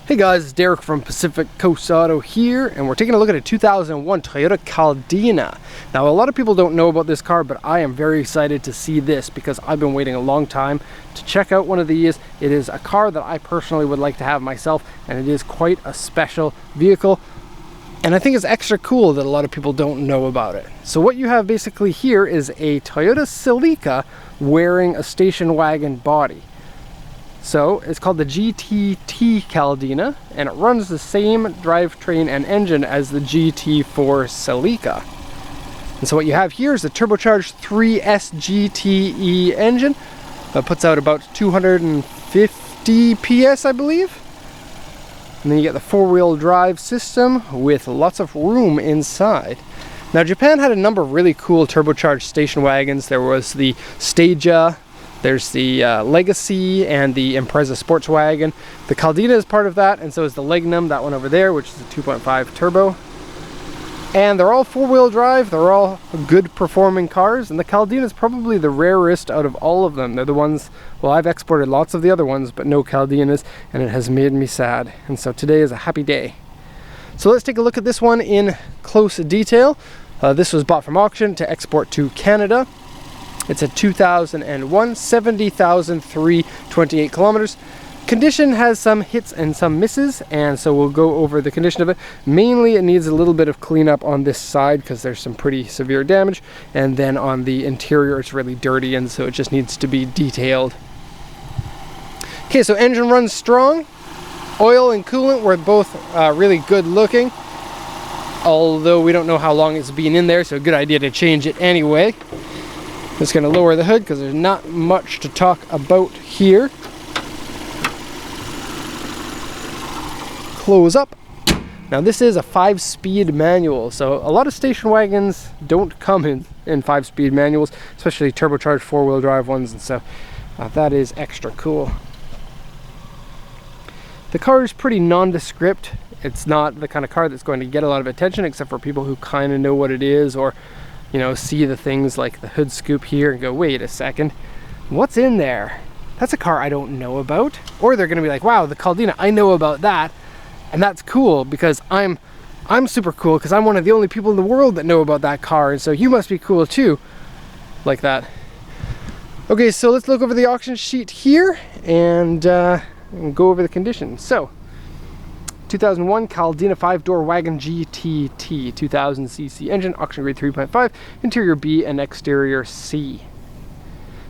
Hey guys, it's Derek from Pacific Coast Auto here, and we're taking a look at a 2001 Toyota Caldina. Now, a lot of people don't know about this car, but I am very excited to see this because I've been waiting a long time to check out one of these. It is a car that I personally would like to have myself, and it is quite a special vehicle. And I think it's extra cool that a lot of people don't know about it. So what you have basically here is a Toyota Celica wearing a station wagon body. So it's called the GT-T Caldina, and it runs the same drivetrain and engine as the GT4 Celica. And so what you have here is a turbocharged 3S GTE engine that puts out about 250 PS, I believe. And then you get the four-wheel drive system with lots of room inside. Now, Japan had a number of really cool turbocharged station wagons. There was the Staja, there's the Legacy, and the Impreza sports wagon. The Caldina is part of that, and so is the Legnum, that one over there, which is a 2.5 turbo. And they're all four-wheel drive, they're all good performing cars, and the Caldina is probably the rarest out of all of them. They're the ones, well, I've exported lots of the other ones, but no Caldinas, and it has made me sad. And so today is a happy day. So let's take a look at this one in close detail. This was bought from auction to export to Canada. It's a 2001, 70,328 kilometers. Condition has some hits and some misses, and so we'll go over the condition of it. Mainly it needs a little bit of cleanup on this side because there's some pretty severe damage, and then on the interior it's really dirty, and so it just needs to be detailed. Okay, so engine runs strong. Oil and coolant were both really good looking, although we don't know how long it's been in there, so a good idea to change it anyway. Just going to lower the hood because there's not much to talk about here. Close up. Now this is a 5-speed manual, so a lot of station wagons don't come in 5-speed manuals, especially turbocharged four-wheel drive ones, and so that is extra cool. The car is pretty nondescript. It's not the kind of car that's going to get a lot of attention except for people who kind of know what it is, or you know, see the things like the hood scoop here and go, wait a second, what's in there? That's a car I don't know about. Or they're gonna be like, wow, the Caldina, I know about that. And that's cool because I'm super cool because I'm one of the only people in the world that know about that car, and so you must be cool too, like that. Okay, so let's look over the auction sheet here and go over the conditions. So 2001 Caldina 5-door wagon GT-T, 2000cc engine, auction grade 3.5, interior B and exterior C.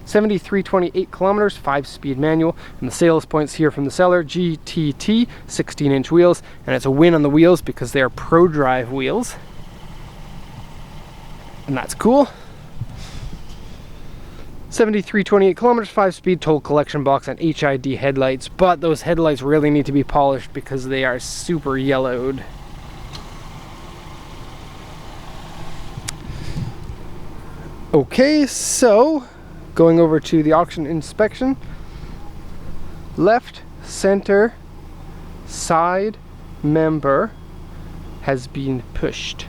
7,328 kilometers, 5-speed manual, and the sales points here from the seller, GT-T, 16-inch wheels, and it's a win on the wheels because they are Pro Drive wheels. And that's cool. 7,328 kilometers, 5-speed toll collection box and HID headlights, but those headlights really need to be polished because they are super yellowed. Okay, so going over to the auction inspection. Left center side member has been pushed.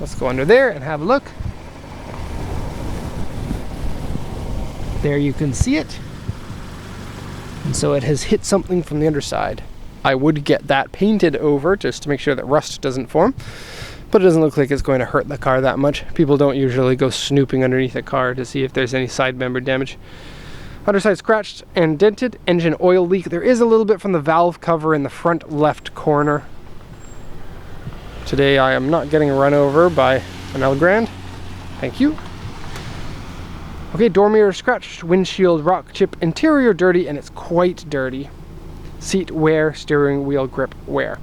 Let's go under there and have a look. There you can see it. And so it has hit something from the underside. I would get that painted over just to make sure that rust doesn't form, but it doesn't look like it's going to hurt the car that much. People don't usually go snooping underneath a car to see if there's any side member damage. Underside scratched and dented. Engine oil leak. There is a little bit from the valve cover in the front left corner. Today I am not getting run over by an El Grande. Thank you. Okay, door mirror scratched, windshield rock chip, interior dirty, and it's quite dirty. Seat wear, steering wheel grip wear.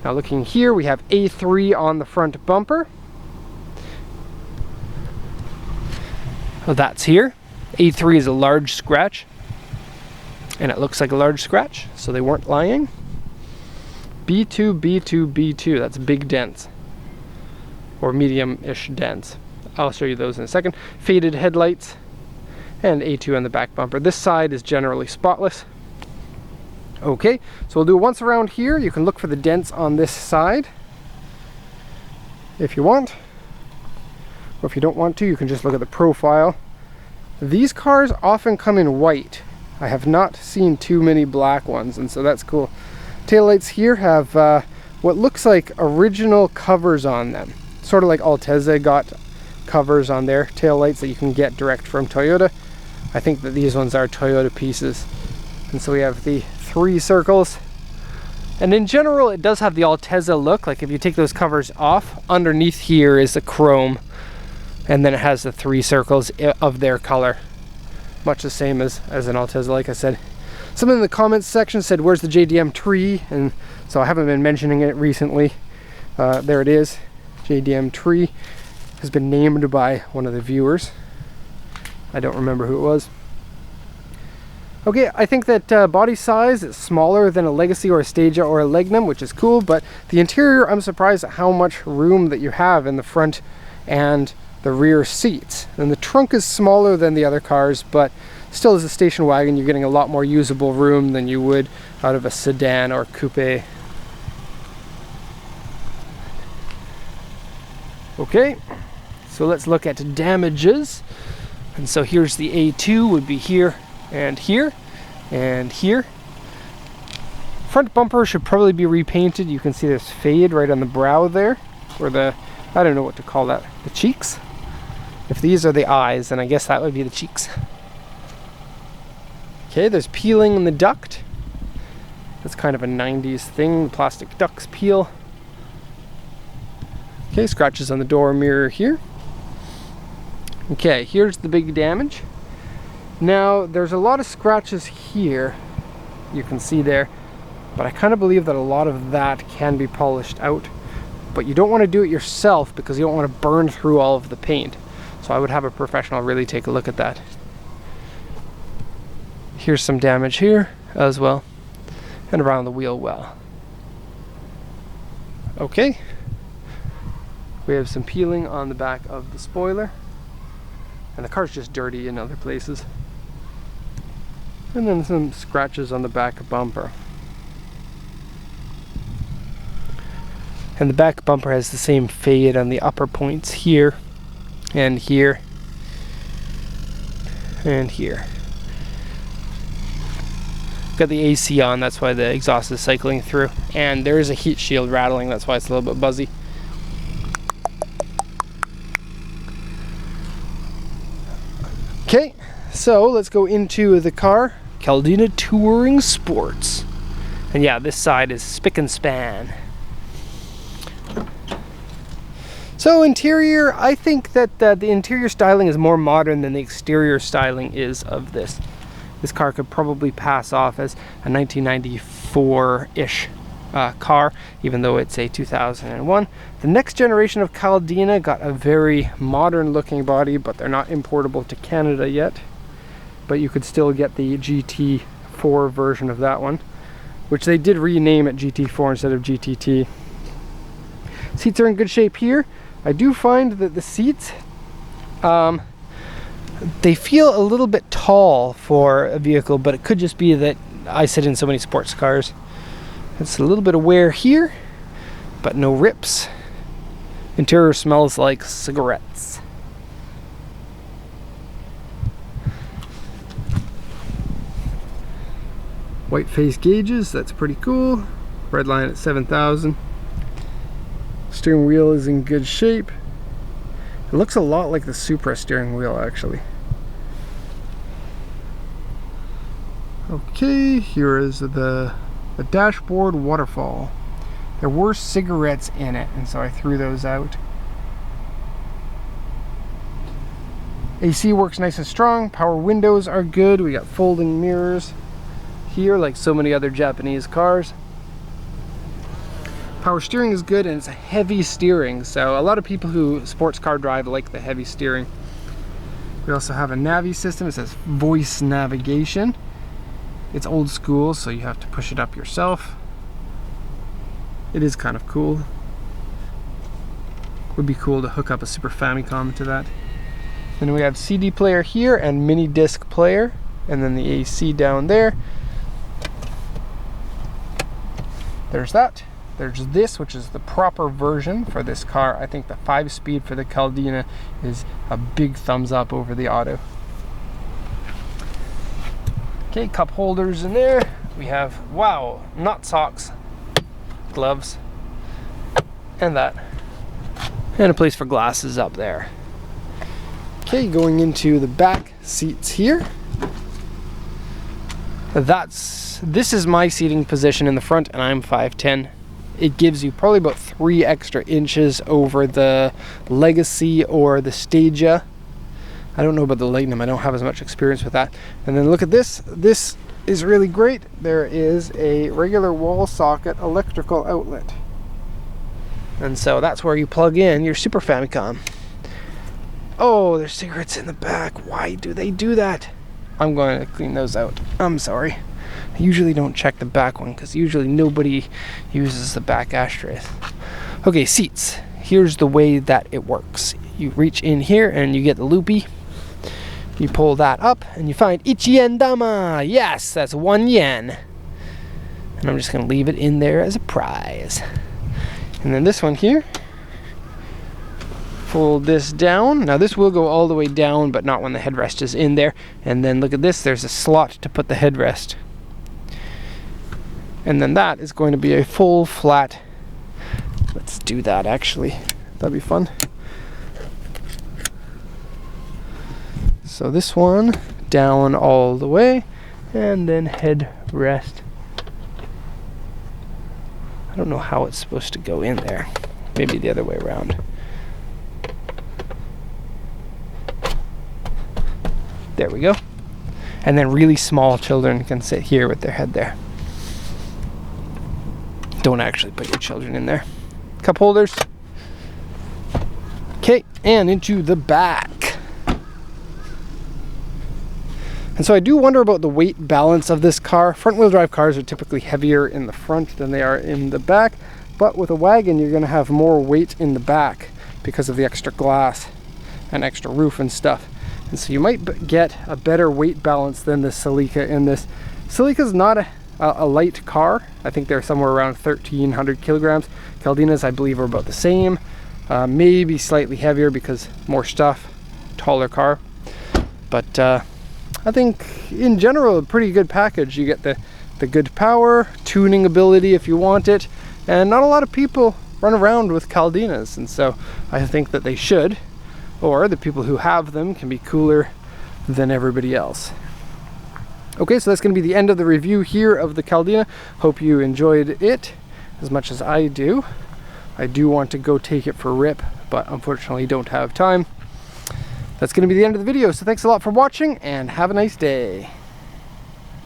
Now looking here, we have A3 on the front bumper. Oh, that's here. A3 is a large scratch, and it looks like a large scratch, so they weren't lying. B2, B2, B2, that's big dents, or medium-ish dents. I'll show you those in a second. Faded headlights, and A2 on the back bumper. This side is generally spotless. Okay, so we'll do it once around here. You can look for the dents on this side if you want, or if you don't want to, you can just look at the profile. These cars often come in white, I have not seen too many black ones, and so that's cool. Taillights here have what looks like original covers on them, sort of like Altezza got covers on their taillights that you can get direct from Toyota. I think that these ones are Toyota pieces. And so we have the 3 circles. And in general, it does have the Altezza look. Like if you take those covers off, underneath here is the chrome. And then it has the 3 circles of their color. Much the same as an Altezza, like I said. Someone in the comments section said, where's the JDM tree? And so I haven't been mentioning it recently. There it is. JDM tree has been named by one of the viewers. I don't remember who it was. Okay, I think that body size is smaller than a Legacy or a Stagia or a Legnum, which is cool, but the interior, I'm surprised at how much room that you have in the front and the rear seats. And the trunk is smaller than the other cars, but still as a station wagon, you're getting a lot more usable room than you would out of a sedan or coupe. Okay, so let's look at damages. And so here's the A2 would be here and here and here. Front bumper should probably be repainted. You can see there's fade right on the brow there, or the, I don't know what to call that, the cheeks. If these are the eyes, then I guess that would be the cheeks. Okay, there's peeling in the duct. That's kind of a 90s thing, the plastic ducts peel. Okay, scratches on the door mirror here. Okay, here's the big damage. Now, there's a lot of scratches here, you can see there, but I kind of believe that a lot of that can be polished out. But you don't want to do it yourself because you don't want to burn through all of the paint. So I would have a professional really take a look at that. Here's some damage here as well, and around the wheel well. Okay, we have some peeling on the back of the spoiler, and the car's just dirty in other places. And then some scratches on the back bumper. And the back bumper has the same fade on the upper points here, and here, and here. Got the AC on, that's why the exhaust is cycling through. And there is a heat shield rattling, that's why it's a little bit buzzy. Okay, so let's go into the car. Caldina Touring Sports. And yeah, this side is spick and span. So interior, I think that the interior styling is more modern than the exterior styling is of this. This car could probably pass off as a 1994-ish car, even though it's a 2001. The next generation of Caldina got a very modern looking body, but they're not importable to Canada yet. But you could still get the GT4 version of that one, which they did rename it GT4 instead of GTT. Seats are in good shape here. I do find that the seats, they feel a little bit tall for a vehicle, but it could just be that I sit in so many sports cars. It's a little bit of wear here, but no rips. Interior smells like cigarettes. White face gauges, that's pretty cool. Red line at 7,000. Steering wheel is in good shape. It looks a lot like the Supra steering wheel, actually. Okay, here is the dashboard waterfall. There were cigarettes in it, and so I threw those out. AC works nice and strong. Power windows are good. We got folding mirrors here, like so many other Japanese cars. Power steering is good, and it's a heavy steering, so a lot of people who sports car drive like the heavy steering. We also have a Navi system. It says voice navigation. It's old school, so you have to push it up yourself. It is kind of cool. Would be cool to hook up a Super Famicom to that. Then we have CD player here and mini disc player, and then the AC down there. There's that. There's this, which is the proper version for this car. I think the 5-speed for the Caldina is a big thumbs up over the auto. Okay, cup holders in there. We have, wow, not socks, gloves, and that. And a place for glasses up there. Okay, going into the back seats here. This is my seating position in the front, and I'm 5'10". It gives you probably about 3 extra inches over the Legacy or the Stagia. I don't know about the Lignum, I don't have as much experience with that. And then look at this. This is really great. There is a regular wall socket electrical outlet. And so that's where you plug in your Super Famicom. Oh, there's cigarettes in the back. Why do they do that? I'm going to clean those out. I'm sorry. I usually don't check the back one because usually nobody uses the back ashtrays. Okay, seats. Here's the way that it works. You reach in here and you get the loopy. You pull that up and you find Ichi-yen dama. Yes, that's 1 yen. And I'm just going to leave it in there as a prize. And then this one here. Fold this down. Now this will go all the way down, but not when the headrest is in there. And then look at this, there's a slot to put the headrest. And then that is going to be a full flat. Let's do that actually. That'd be fun. So this one down all the way, and then headrest. I don't know how it's supposed to go in there. Maybe the other way around. There we go. And then really small children can sit here with their head there. Don't actually put your children in there. Cup holders. Okay, and into the back. And so I do wonder about the weight balance of this car. Front-wheel drive cars are typically heavier in the front than they are in the back, but with a wagon you're going to have more weight in the back because of the extra glass and extra roof and stuff. And so you might get a better weight balance than the Celica in this. Celica's not a light car. I think they're somewhere around 1,300 kilograms. Caldinas, I believe, are about the same. Maybe slightly heavier because more stuff, taller car. But I think in general a pretty good package. You get the good power, tuning ability if you want it, and not a lot of people run around with Caldinas, and so I think that they should, or the people who have them can be cooler than everybody else. Okay, so that's going to be the end of the review here of the Caldina. Hope you enjoyed it as much as I do. I do want to go take it for a rip, but unfortunately don't have time. That's going to be the end of the video, so thanks a lot for watching, and have a nice day.